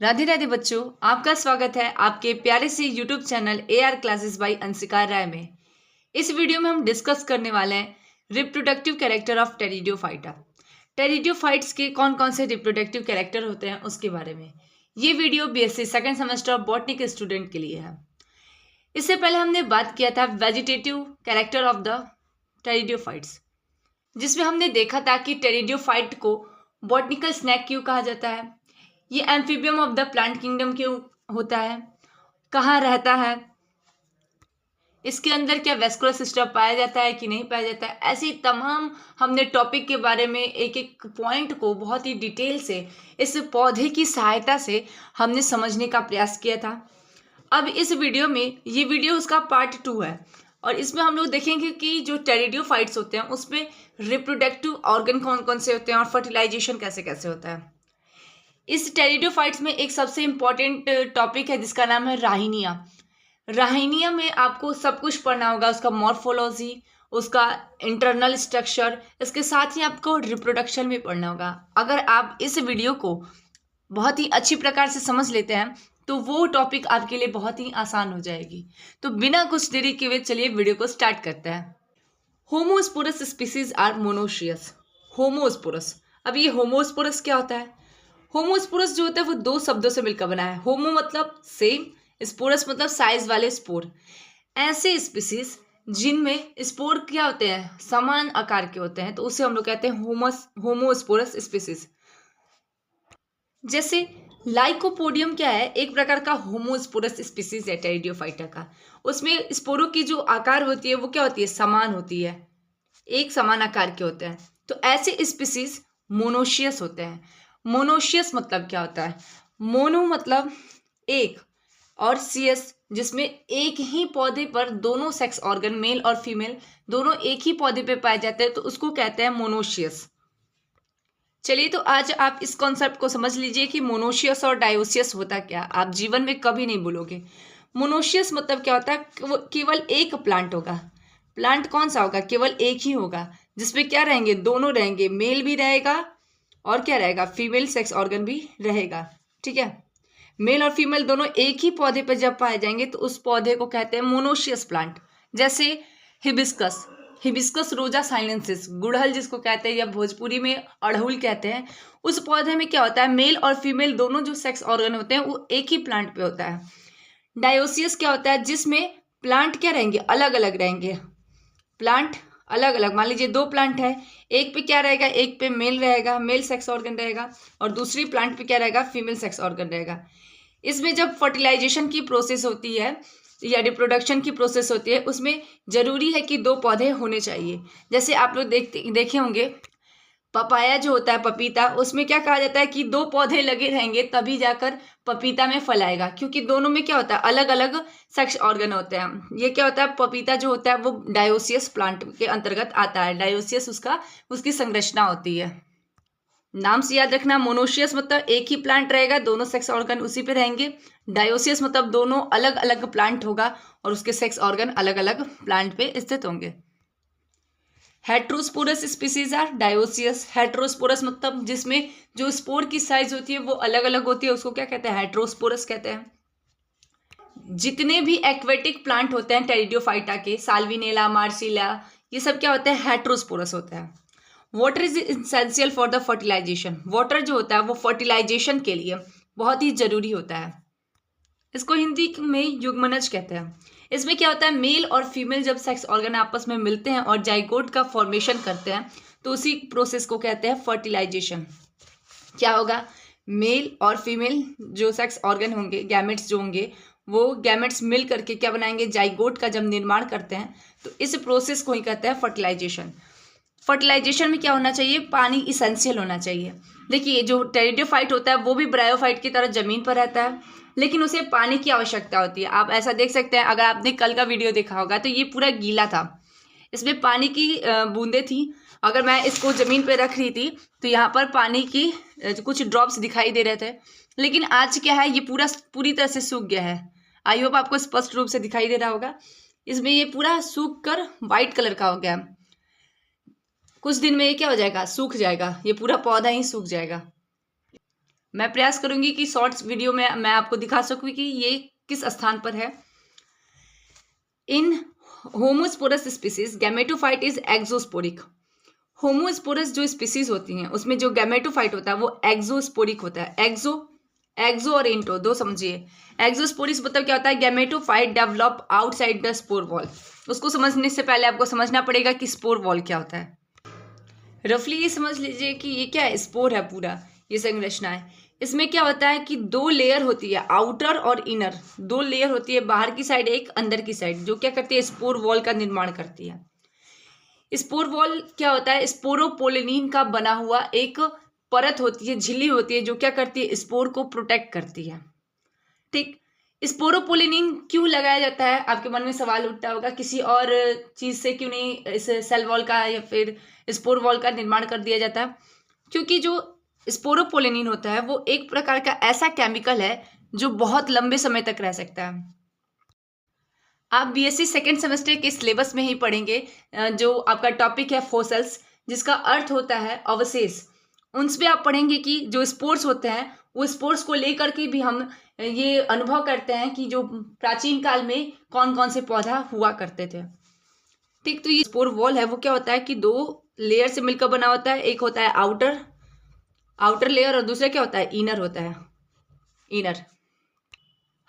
राधे राधे बच्चों, आपका स्वागत है आपके प्यारे से YouTube channel AR classes by Anshika Rai में। इस वीडियो में हम डिस्कस करने वाले हैं reproductive character of pteridophyta. Pteridophytes के कौन कौन से रिप्रोडक्टिव कैरेक्टर होते हैं उसके बारे में। ये video BSc second semester of botany के स्टूडेंट के लिए है। इससे पहले हमने बात किया था vegetative character of the pteridophytes, जिसमें हमने देखा था कि टेरिडोफाइट को बॉटनिकल स्नैक क्यों कहा जाता है, ये एम्फीबियम ऑफ द प्लांट किंगडम क्यों होता है, कहाँ रहता है, इसके अंदर क्या वेस्कुलर सिस्टम पाया जाता है कि नहीं पाया जाता है। ऐसी तमाम हमने टॉपिक के बारे में एक एक पॉइंट को बहुत ही डिटेल से इस पौधे की सहायता से हमने समझने का प्रयास किया था। अब इस वीडियो में, ये वीडियो उसका पार्ट 2 है और इसमें हम लोग देखेंगे कि जो टेरिडोफाइट्स होते हैं उसमें रिप्रोडक्टिव ऑर्गन कौन कौन से होते हैं और फर्टिलाइजेशन कैसे कैसे होता है। इस टेरिडोफाइट्स में एक सबसे इम्पॉर्टेंट टॉपिक है जिसका नाम है राहिनिया। राहिनिया में आपको सब कुछ पढ़ना होगा, उसका मॉर्फोलॉजी, उसका इंटरनल स्ट्रक्चर, इसके साथ ही आपको रिप्रोडक्शन भी पढ़ना होगा। अगर आप इस वीडियो को बहुत ही अच्छी प्रकार से समझ लेते हैं तो वो टॉपिक आपके लिए बहुत ही आसान हो जाएगी। तो बिना कुछ देरी के हुए चलिए वीडियो को स्टार्ट करते हैं। Homosporous species are monoecious. Homosporous, अब ये होमोस्पोरस क्या होता है? होमोस्पोरस जो होता है वो दो शब्दों से मिलकर बना है। होमो मतलब सेम, स्पोरस मतलब साइज वाले स्पोर। ऐसे स्पीसीज जिनमें स्पोर क्या होते हैं, समान आकार के होते हैं, तो उसे हम लोग कहते हैं होमोस्पोरस स्पीसीज। जैसे लाइकोपोडियम क्या है, एक प्रकार का होमोस्पोरस स्पीसीज है टेरिडोफाइटा का। उसमें स्पोरों की जो आकार होती है वो क्या होती है, समान होती है, एक समान आकार के होते हैं। तो ऐसे स्पीसीज मोनोशियस होते हैं। मोनोशियस मतलब क्या होता है? मोनो मतलब एक, और सीएस जिसमें एक ही पौधे पर दोनों सेक्स ऑर्गन मेल और फीमेल दोनों एक ही पौधे पे पाए जाते हैं, तो उसको कहते हैं मोनोशियस। चलिए, तो आज आप इस कॉन्सेप्ट को समझ लीजिए कि मोनोशियस और डायोसियस होता क्या। आप जीवन में कभी नहीं भूलोगे। मोनोशियस मतलब क्या होता है, केवल एक प्लांट होगा। प्लांट कौन सा होगा? केवल एक ही होगा, जिसमें क्या रहेंगे, दोनों रहेंगे, मेल भी रहेगा और क्या रहेगा, फीमेल सेक्स ऑर्गन भी रहेगा। ठीक है, मेल और फीमेल दोनों एक ही पौधे पर जब पाए जाएंगे तो उस पौधे को कहते हैं मोनोशियस प्लांट। जैसे हिबिस्कस, हिबिस्कस रोजा साइलेंसिस, गुड़हल जिसको कहते हैं या भोजपुरी में अड़हुल कहते हैं, उस पौधे में क्या होता है, मेल और फीमेल दोनों जो सेक्स ऑर्गन होते हैं वो एक ही प्लांट पे होता है। डायोसियस क्या होता है, जिसमें प्लांट क्या रहेंगे, अलग अलग रहेंगे। प्लांट अलग अलग, मान लीजिए दो प्लांट है, एक पे क्या रहेगा, एक पे मेल रहेगा, मेल सेक्स ऑर्गन रहेगा, और दूसरी प्लांट पे क्या रहेगा, फीमेल सेक्स ऑर्गन रहेगा। इसमें जब फर्टिलाइजेशन की प्रोसेस होती है या रिप्रोडक्शन की प्रोसेस होती है, उसमें जरूरी है कि दो पौधे होने चाहिए। जैसे आप लोग देखे होंगे, पपाया जो होता है, पपीता, उसमें क्या कहा जाता है कि दो पौधे लगे रहेंगे तभी जाकर पपीता में फल आएगा, क्योंकि दोनों में क्या होता है, अलग अलग सेक्स ऑर्गन होते हैं। ये क्या होता है, पपीता जो होता है वो डायोसियस प्लांट के अंतर्गत आता है। डायोसियस उसकी संरचना होती है। नाम से याद रखना, मोनोशियस मतलब एक ही प्लांट रहेगा, दोनों सेक्स ऑर्गन उसी पे रहेंगे। डायोसियस मतलब दोनों अलग अलग प्लांट होगा और उसके सेक्स ऑर्गन अलग अलग प्लांट पे स्थित होंगे। Heterosporous species are dioecious. Heterosporous मतलब जिसमें जो स्पोर की साइज होती है वो अलग अलग होती है, उसको क्या कहते हैं, हेट्रोस्पोरस कहते हैं। जितने भी एक्वेटिक प्लांट होते हैं टेरिडोफाइटा के, साल्विनेला, मार्सिला, ये सब क्या होते हैं, हेट्रोस्पोरस होते हैं। Water is essential for the fertilization. Water जो होता है वो फर्टिलाइजेशन के लिए बहुत ही जरूरी होता है। इसको हिंदी में युग्मनज कहते हैं। इसमें क्या होता है, मेल और फीमेल जब सेक्स ऑर्गन आपस में मिलते हैं और जाइगोट का फॉर्मेशन करते हैं तो उसी प्रोसेस को कहते हैं फर्टिलाइजेशन। क्या होगा, मेल और फीमेल जो सेक्स ऑर्गन होंगे, गैमेट्स जो होंगे, वो गैमेट्स मिल करके क्या बनाएंगे, जाइगोट का जब निर्माण करते हैं तो इस प्रोसेस को ही कहते हैं फर्टिलाइजेशन। फर्टिलाइजेशन में क्या होना चाहिए, पानी इसेंशियल होना चाहिए। देखिए, जो टेरिडोफाइट होता है वो भी ब्रायोफाइट की तरह जमीन पर रहता है, लेकिन उसे पानी की आवश्यकता होती है। आप ऐसा देख सकते हैं, अगर आपने कल का वीडियो देखा होगा तो ये पूरा गीला था, इसमें पानी की बूंदें थी। अगर मैं इसको जमीन पर रख रही थी तो यहाँ पर पानी की कुछ ड्रॉप्स दिखाई दे रहे थे, लेकिन आज क्या है, ये पूरी तरह से सूख गया है। आई होप आपको स्पष्ट रूप से दिखाई दे रहा होगा। इसमें ये पूरा सूख कर व्हाइट कलर का हो गया। कुछ दिन में ये क्या हो जाएगा, सूख जाएगा, ये पूरा पौधा ही सूख जाएगा। मैं प्रयास करूंगी कि शॉर्ट्स वीडियो में मैं आपको दिखा सकूं कि ये किस स्थान पर है। In homosporous species gametophyte is exosporic. Homosporous जो स्पीसीज होती हैं उसमें जो गैमेटोफाइट होता है वो एक्सोस्पोरिक होता है। एक्सो और इंटो दो समझिए। एक्सोस्पोरिस मतलब क्या होता है, gametophyte develop outside the spore wall. उसको समझने से पहले आपको समझना पड़ेगा कि स्पोर वॉल क्या होता है। रफली ये समझ लीजिए कि ये क्या है, स्पोर है पूरा, ये संरचना है। इसमें क्या होता है कि दो लेयर होती है, आउटर और इनर, दो लेयर होती है, बाहर की साइड एक, अंदर की साइड, जो क्या करती है, स्पोर वॉल का निर्माण करती है। स्पोर वॉल क्या होता है, स्पोरोपोलिनिन का बना हुआ एक परत होती है, झिल्ली होती है, जो क्या करती है, स्पोर को प्रोटेक्ट करती है। ठीक, स्पोरोपोलिनिन क्यों लगाया जाता है, आपके मन में सवाल उठता होगा, किसी और चीज से क्यों नहीं इस सेल वॉल का या फिर स्पोर वॉल का निर्माण कर दिया जाता है? क्योंकि जो स्पोरोपोलिनिन होता है वो एक प्रकार का ऐसा केमिकल है जो बहुत लंबे समय तक रह सकता है। आप बीएससी सेकेंड सेमेस्टर के सिलेबस में ही पढ़ेंगे जो आपका टॉपिक है फॉसल्स, जिसका अर्थ होता है अवशेष। उनसे आप पढ़ेंगे कि जो स्पोर्स होते हैं वो स्पोर्स को लेकर के भी हम ये अनुभव करते हैं कि जो प्राचीन काल में कौन कौन से पौधा हुआ करते थे। ठीक, तो ये स्पोर वॉल है वो क्या होता है कि दो लेयर से मिलकर बना होता है। एक होता है आउटर लेयर और दूसरा क्या होता है, इनर होता है, इनर।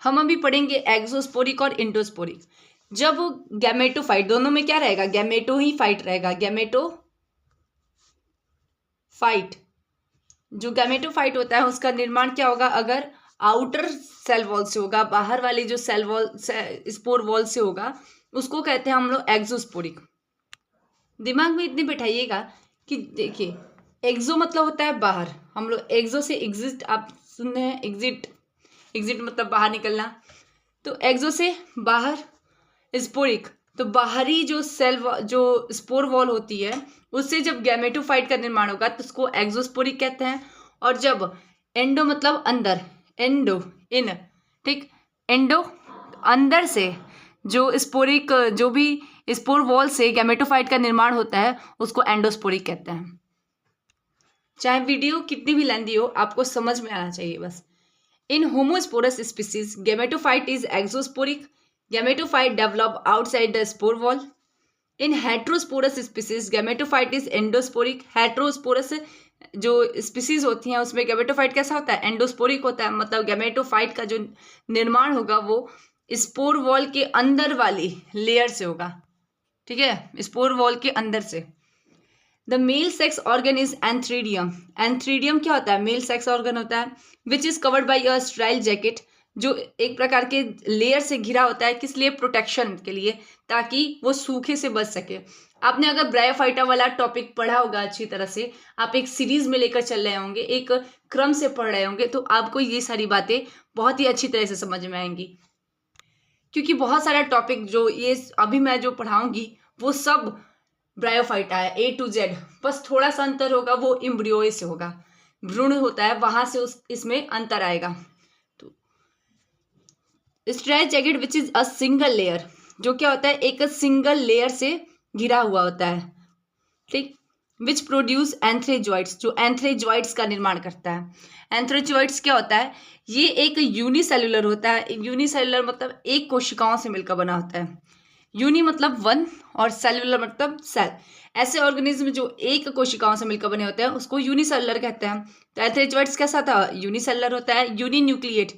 हम अभी पढ़ेंगे एक्सोस्पोरिक और इंडोस्पोरिक। जब गैमेटोफाइट, दोनों में क्या रहेगा, गैमेटो ही फाइट रहेगा, गैमेटोफाइट। जो गैमेटोफाइट होता है उसका निर्माण क्या होगा, अगर आउटर सेल वॉल से होगा, बाहर वाली जो सेल वॉल स्पोर वॉल से होगा, उसको कहते हैं हम लोग एक्सोस्पोरिक। दिमाग में इतने बैठाइएगा कि देखिए, एक्सो मतलब होता है बाहर, हम लोग एक्सो से एग्जिट, आप सुन रहे हैं, एग्जिट मतलब बाहर निकलना, तो एक्सो से बाहर, स्पोरिक तो बाहरी जो जो स्पोर वॉल होती है उससे जब गैमेटोफाइट का निर्माण होगा तो उसको एक्सोस्पोरिक कहते हैं। और जब एंडो मतलब अंदर, एंडो इन, ठीक, एंडो अंदर से जो स्पोरिक, जो भी स्पोर वॉल से गैमेटोफाइट का निर्माण होता है उसको एंडोस्पोरिक कहते हैं। चाहे वीडियो कितनी भी लेंदी हो, आपको समझ में आना चाहिए बस। In homosporous species gametophyte is exosporic, gametophyte develop outside the spore wall. In heterosporous species gametophyte is endosporic. Heterosporous जो स्पीसीज होती हैं उसमें गैमेटोफाइट कैसा होता है, एंडोस्पोरिक होता है, मतलब गैमेटोफाइट का जो निर्माण होगा वो स्पोर वॉल के अंदर वाली लेयर से होगा। ठीक है, स्पोर वॉल के अंदर से। The male sex organ is antheridium. Antheridium क्या होता है, मेल सेक्स ऑर्गन होता है, which is covered by a sterile jacket, जो एक प्रकार के लेयर से घिरा होता है, किस लिए, प्रोटेक्शन के लिए, ताकि वो सूखे से बच सके। आपने अगर ब्रायोफाइटा वाला टॉपिक पढ़ा होगा अच्छी तरह से, आप एक सीरीज में लेकर चल रहे होंगे, एक क्रम से पढ़ रहे होंगे, तो आपको ये सारी बातें बहुत ही अच्छी तरह से समझ में आएंगी। क्योंकि बहुत सारा टॉपिक जो ये अभी मैं जो पढ़ाऊंगी वो सब ब्रायोफाइटा है, A to Z, बस थोड़ा सा अंतर होगा, वो इम्ब्रियोए से होगा, भ्रूण होता है वहां से इसमें अंतर आएगा। तो sterile jacket which is a single layer, जो क्या होता है, एक सिंगल लेयर से घिरा हुआ होता है, ठीक, विच प्रोड्यूस एंथ्रेजॉइड्स, जो एंथ्रेजॉइड्स का निर्माण करता है। एंथ्रेजॉइड्स क्या होता है, ये एक यूनिसेलुलर होता है। यूनिसेलुलर मतलब एक कोशिकाओं से मिलकर बना होता है। यूनि मतलब वन और सेलुलर मतलब सेल। ऐसे ऑर्गेनिज्म जो एक कोशिकाओं से मिलकर बने होते हैं उसको यूनिसेलुलर कहते हैं। तो एंथ्रेजॉइड्स कैसा था, यूनिसेलुलर होता है। यूनि न्यूक्लिएट,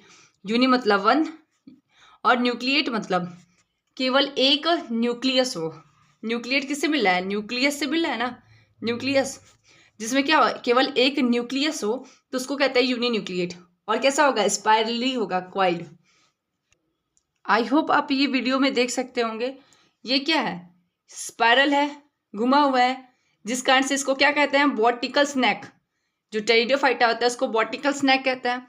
यूनि मतलब वन और न्यूक्लिएट मतलब केवल एक न्यूक्लियस हो। न्यूक्लिएट किससे मिल रहा है, न्यूक्लियस से मिल रहा है ना, न्यूक्लियस जिसमें क्या हो, केवल एक न्यूक्लियस हो, तो उसको कहते हैं यूनि न्यूक्लिएट। और कैसा होगा, स्पाइरली होगा, क्वाइल्ड। आई होप आप ये वीडियो में देख सकते होंगे, ये क्या है, स्पाइरल है, घुमा हुआ है, जिस कारण से इसको क्या कहते हैं, बॉटिकल स्नैक। जो टेरिडोफाइटा होता है उसको बॉटिकल स्नैक कहते हैं।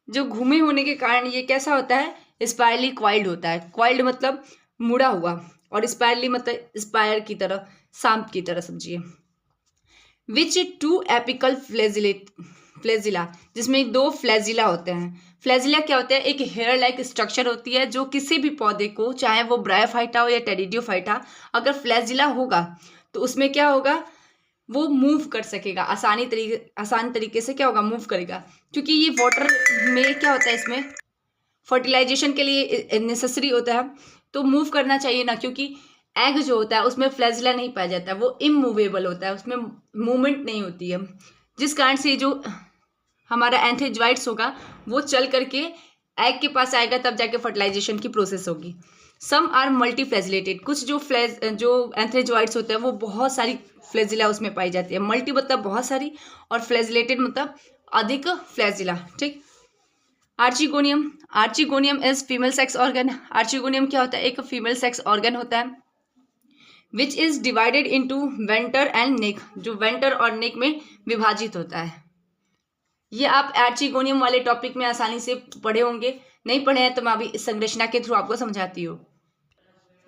जो घूमे होने के कारण ये कैसा होता है, स्पाइरली क्वाइल्ड होता है। क्वाइल्ड मतलब मुड़ा हुआ और स्पाइरली मतलब स्पायर की तरह, सांप की तरह समझिए। विच टू एपिकल फ्लैजिला, जिसमें दो फ्लैजिला होते हैं। फ्लैजिला क्या होता है, एक हेयर लाइक स्ट्रक्चर होती है जो किसी भी पौधे को, चाहे वो ब्रायोफाइटा हो या टेरिडोफाइटा, अगर फ्लैजिला होगा तो उसमें क्या होगा, वो मूव कर सकेगा आसान तरीके से क्या होगा, मूव करेगा, क्योंकि ये वाटर में क्या होता है, इसमें फर्टिलाइजेशन के लिए नेसेसरी होता है, तो मूव करना चाहिए ना, क्योंकि एग जो होता है उसमें फ्लैजिला नहीं पाया जाता है, वो इमूवेबल होता है, उसमें मूवमेंट नहीं होती है, जिस कारण से जो हमारा एंथ्रेजोइड्स होगा वो चल करके एग के पास आएगा, तब जाके फर्टिलाइजेशन की प्रोसेस होगी। सम आर मल्टी फ्लैजिलेटेड, कुछ जो एंथ्रेजोइड्स होते हैं वो बहुत सारी फ्लैजिला उसमें पाई जाती है। मल्टी मतलब बहुत सारी, और फ्लैजिलेटेड मतलब अधिक फ्लैजिला। ठीक। Archegonium is female sex organ. Archegonium क्या होता है, एक फीमेल सेक्स ऑर्गन होता है, which is divided into venter and neck, जो वेंटर और नेक में विभाजित होता है। ये आप आर्चिगोनियम वाले टॉपिक में आसानी से पढ़े होंगे, नहीं पढ़े हैं तो मैं अभी इस संरचना के थ्रू आपको समझाती हूँ।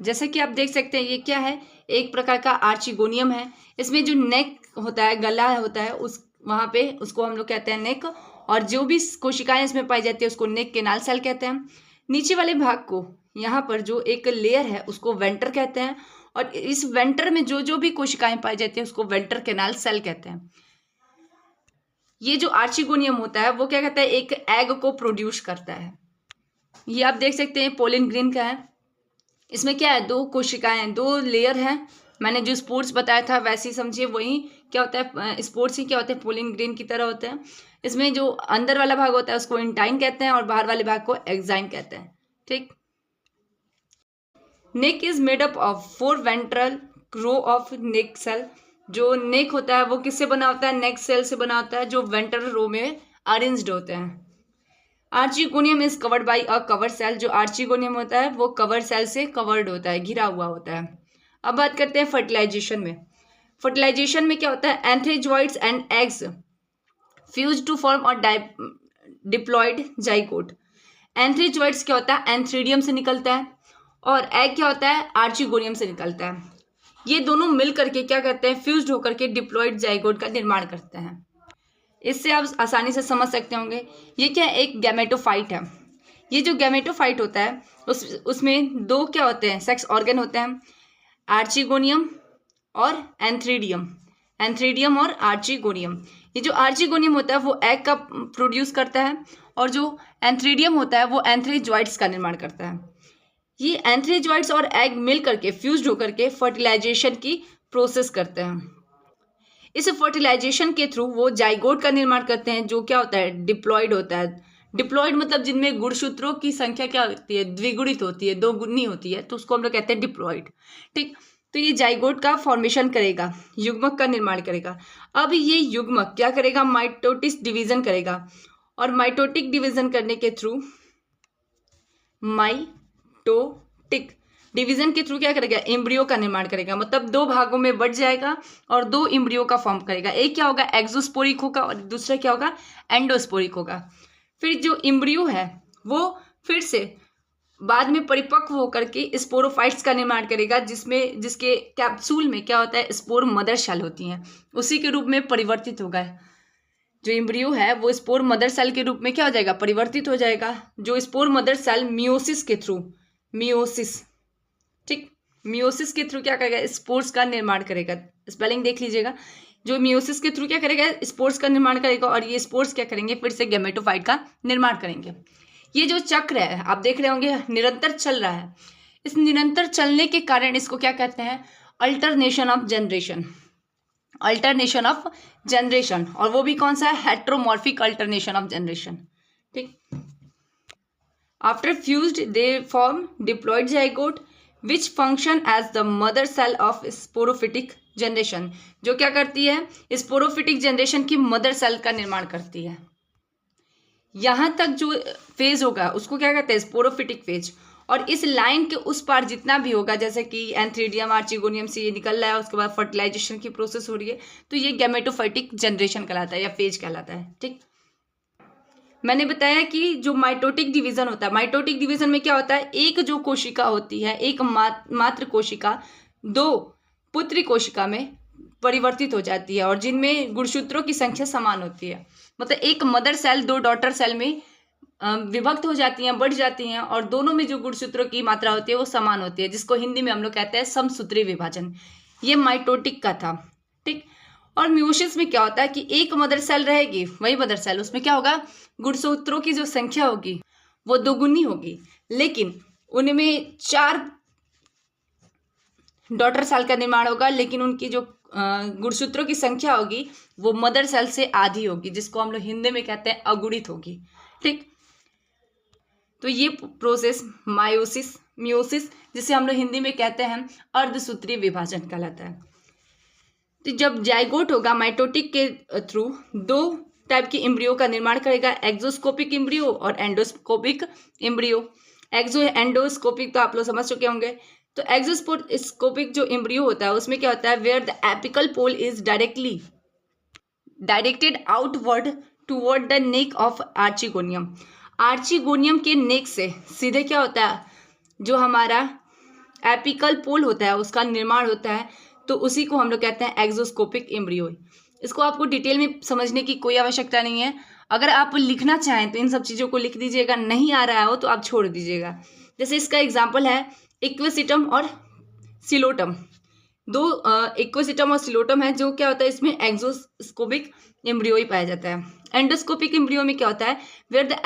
जैसे कि आप देख सकते हैं, ये क्या है, एक प्रकार का आर्चिगोनियम है। इसमें जो नेक होता है, गला होता है, उस वहाँ पे उसको हम लोग कहते हैं नेक, और जो भी कोशिकाएं इसमें पाई जाती है उसको नेक केनाल सेल कहते हैं। नीचे वाले भाग को, यहाँ पर जो एक लेयर है उसको वेंटर कहते हैं, और इस वेंटर में जो जो भी कोशिकाएं पाई जाती है उसको वेंटर केनाल सेल कहते हैं। ये जो आर्चिगोनियम होता है वो क्या कहता है, एक एग को प्रोड्यूस करता है। ये आप देख सकते हैं पोलिन ग्रेन का है। इसमें क्या है, दो कोशिकाएं, दो लेयर हैं। मैंने जो स्पोर्ट्स बताया था वैसे ही समझिए, वही क्या होता है, स्पोर्ट्स ही क्या होते हैं, पोलिन ग्रेन की तरह होते हैं। इसमें जो अंदर वाला भाग होता है उसको इंटाइन कहते हैं, और बाहर वाले भाग को एक्साइन कहते हैं। ठीक। Neck is made up of 4 ventral row of neck cell. जो नेक होता है वो किससे बना होता है, नेक सेल से बना होता है, जो वेंट्रल रो में अरेंज्ड होते हैं। Archegonium is covered by a cover cell. जो आर्चिगोनियम होता है वो कवर सेल से कवर्ड होता है, घिरा हुआ होता है। अब बात करते हैं फर्टिलाइजेशन में। फर्टिलाइजेशन में क्या होता है, antherozoids and eggs fuse to form और डिप्लॉयड जाइगोट। एंथ्रेजोइड्स क्या होता है, एंथ्रीडियम से निकलता है, और एग क्या होता है, आर्चिगोनियम से निकलता है। ये दोनों मिल करके क्या करते हैं, फ्यूज्ड होकर के डिप्लॉयड जाइगोट का निर्माण करते हैं। इससे आप आसानी से समझ सकते होंगे ये क्या है, एक गैमेटोफाइट है। ये जो गैमेटोफाइट होता है उसमें दो क्या होते हैं, सेक्स ऑर्गन होते हैं, आर्चिगोनियम और एंथ्रीडियम और आर्चिगोनियम। ये जो आर्चिगोनियम होता है वो एग का प्रोड्यूस करता है, और जो एंथ्रीडियम होता है वो एंथ्रेजोइड्स का निर्माण करता है। ये एंथ्रेजोइड्स और एग मिल करके फ्यूज्ड होकर के फर्टिलाइजेशन की प्रोसेस करते हैं। इस फर्टिलाइजेशन के थ्रू वो जाइगोट का निर्माण करते हैं, जो क्या होता है, डिप्लॉयड होता है। डिप्लॉयड मतलब जिनमें गुणसूत्रों की संख्या क्या होती है, द्विगुणित होती है, दो गुनी होती है, तो उसको हम लोग कहते हैं डिप्लॉयड। ठीक। तो ये जाइगोट का फॉर्मेशन करेगा, युग्मक का निर्माण करेगा। अब ये युग्मक क्या करेगा, माइटोटिस डिवीजन करेगा, और माइटोटिक डिवीजन करने के थ्रू माइटोटिक डिवीजन के थ्रू क्या करेगा, एम्ब्रियो का निर्माण करेगा। मतलब दो भागों में बढ़ जाएगा और दो एम्ब्रियो का फॉर्म करेगा। एक क्या होगा, एक्सोस्पोरिक होगा, और दूसरा क्या होगा, एंडोस्पोरिक होगा। फिर जो एम्ब्रियो है वो फिर से बाद में परिपक्व होकर के स्पोरोफाइट्स का निर्माण करेगा, जिसके कैप्सूल में क्या होता है, स्पोर मदर सेल होती हैं, उसी के रूप में परिवर्तित होगा। जो एम्ब्रियो है वो स्पोर मदर सेल के रूप में क्या हो जाएगा, परिवर्तित हो जाएगा। जो स्पोर मदर सेल मियोसिस के थ्रू, ठीक, मियोसिस के थ्रू क्या करेगा, स्पोर्स का निर्माण करेगा। स्पेलिंग देख लीजिएगा। जो मियोसिस के थ्रू क्या करेगा, स्पोर्स का निर्माण करेगा, और ये स्पोर्स क्या करेंगे, फिर से गैमेटोफाइट का निर्माण करेंगे। ये जो चक्र है आप देख रहे होंगे निरंतर चल रहा है। इस निरंतर चलने के कारण इसको क्या कहते हैं, alternation of generation. Alternation of generation, और वो भी कौन सा है, हेट्रोमॉर्फिक अल्टरनेशन ऑफ जनरेशन। ठीक। After fused they form diploid zygote which function as the mother cell of sporophytic generation. जो क्या करती है, स्पोरोफिटिक जनरेशन की मदर सेल का निर्माण करती है। यहां तक जो फेज होगा उसको क्या कहते हैं, स्पोरोफिटिक फेज। और इस लाइन के उस पार जितना भी होगा, जैसे कि एंथ्रीडियम आर्चिगोनियम से ये निकल रहा है, उसके बाद फर्टिलाइजेशन की प्रोसेस हो रही है, तो ये गैमेटोफाइटिक जनरेशन कहलाता है या फेज कहलाता है। ठीक। मैंने बताया कि जो माइटोटिक डिवीजन होता है, माइटोटिक डिवीजन में क्या होता है, एक जो कोशिका होती है, एक मात्र कोशिका दो पुत्री कोशिका में परिवर्तित हो जाती है, और जिनमें गुणसूत्रों की संख्या समान होती है। मतलब एक मदर सेल दो डॉटर सेल में विभक्त हो जाती हैं, बढ़ जाती हैं, और दोनों में जो गुणसूत्रों की मात्रा होती है वो समान होती है, जिसको हिंदी में हम लोग कहते हैं समसूत्री विभाजन। ये माइटोटिक का था। ठीक। और मियोसिस में क्या होता है कि एक मदर सेल रहेगी, वही मदर सेल, उसमें क्या होगा, गुणसूत्रों की जो संख्या होगी वो दोगुनी होगी, लेकिन उनमें 4 डॉटर सेल का निर्माण होगा, लेकिन उनकी जो गुणसूत्रों की संख्या होगी वो मदर सेल से आधी होगी, जिसको हम लोग हिंदी में कहते हैं अगुणित होगी। ठीक, तो ये प्रोसेस मियोसिस जिसे हम लोग हिंदी में कहते हैं अर्धसूत्रीय विभाजन कहलाता है। तो जब जाइगोट होगा माइटोटिक के थ्रू 2 टाइप के एम्ब्रियो का निर्माण करेगा, एक्सोस्कोपिक एम्ब्रियो और एंडोस्कोपिक एम्ब्रियो। एंडोस्कोपिक तो आप लोग समझ चुके होंगे। तो एक्सोस्कोपिक जो एम्ब्रियो होता है उसमें क्या होता है, where the apical pole is directed outward toward the neck of archegonium. Archegonium के नेक से सीधे क्या होता है, जो हमारा एपिकल पोल होता है उसका निर्माण होता है, तो उसी को हम लोग कहते हैं एक्सोस्कोपिक एम्ब्रियो। इसको आपको डिटेल में समझने की कोई आवश्यकता नहीं है। अगर आप लिखना चाहें तो इन सब चीज़ों को लिख दीजिएगा, नहीं आ रहा हो तो आप छोड़ दीजिएगा। जैसे इसका एग्जाम्पल है इक्वेसिटम और सिलोटम। 2 इक्वेसिटम और सिलोटम है, जो क्या होता है इसमें एक्सोस्कोपिक एम्ब्रियो ही पाया जाता है। एंडोस्कोपिक एम्ब्रियो में क्या होता है, वेयर द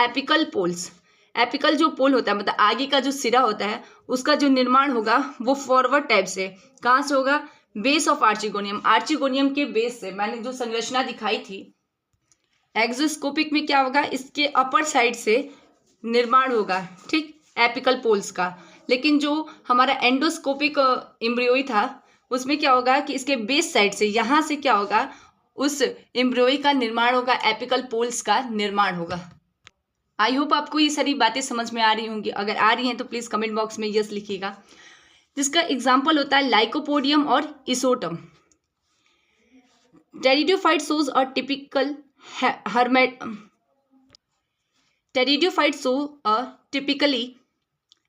एपिकल जो पोल होता है, मतलब आगे का जो सिरा होता है, उसका जो निर्माण होगा वो फॉरवर्ड टाइप से, कहाँ से होगा, बेस ऑफ आर्चिगोनियम के बेस से। मैंने जो संरचना दिखाई थी, एक्सोस्कोपिक में क्या होगा, इसके अपर साइड से निर्माण होगा, ठीक, एपिकल पोल्स का। लेकिन जो हमारा एंडोस्कोपिक एम्ब्रियोई था उसमें क्या होगा कि इसके बेस साइड से, यहाँ से क्या होगा, उस एम्ब्रियोई का निर्माण होगा, एपिकल पोल्स का निर्माण होगा। आई होप आपको ये सारी बातें समझ में आ रही होंगी। अगर आ रही हैं तो प्लीज़ कमेंट बॉक्स में यस लिखिएगा। जिसका एग्जाम्पल होता है लाइकोपोडियम और इसोटम। Pteridophyte shows a typically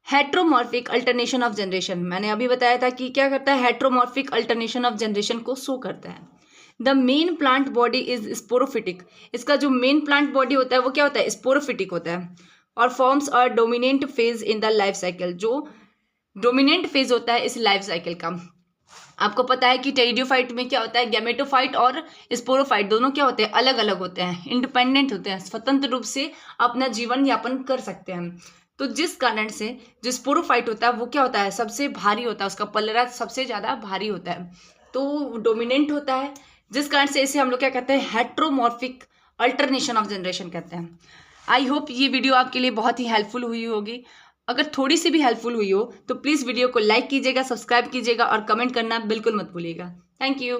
heteromorphic alternation of generation. मैंने अभी बताया था कि क्या करता है, हेट्रोमॉर्फिक अल्टरनेशन ऑफ जनरेशन को शो करता है। The main plant body is sporophytic. इसका जो मेन प्लांट बॉडी होता है वो क्या होता है, स्पोरोफिटिक होता है, और forms a dominant phase in the life cycle. जो डोमिनेंट फेज होता है इस लाइफ साइकिल का, आपको पता है कि टेरिडोफाइट में क्या होता है, गैमेटोफाइट और स्पोरोफाइट दोनों क्या होते हैं, अलग अलग होते हैं, इंडिपेंडेंट होते हैं, स्वतंत्र रूप से अपना जीवन यापन कर सकते हैं। तो जिस कारण से जो स्पोरोफाइट होता है वो क्या होता है, सबसे भारी होता है, उसका पल्ला सबसे ज़्यादा भारी होता है, तो डोमिनेंट होता है, जिस कारण से इसे हम लोग क्या कहते हैं, हेट्रोमॉर्फिक अल्टरनेशन ऑफ जनरेशन कहते हैं। आई होप ये वीडियो आपके लिए बहुत ही हेल्पफुल हुई होगी। अगर थोड़ी सी भी हेल्पफुल हुई हो तो प्लीज़ वीडियो को लाइक कीजिएगा, सब्सक्राइब कीजिएगा और कमेंट करना बिल्कुल मत भूलिएगा। Thank you.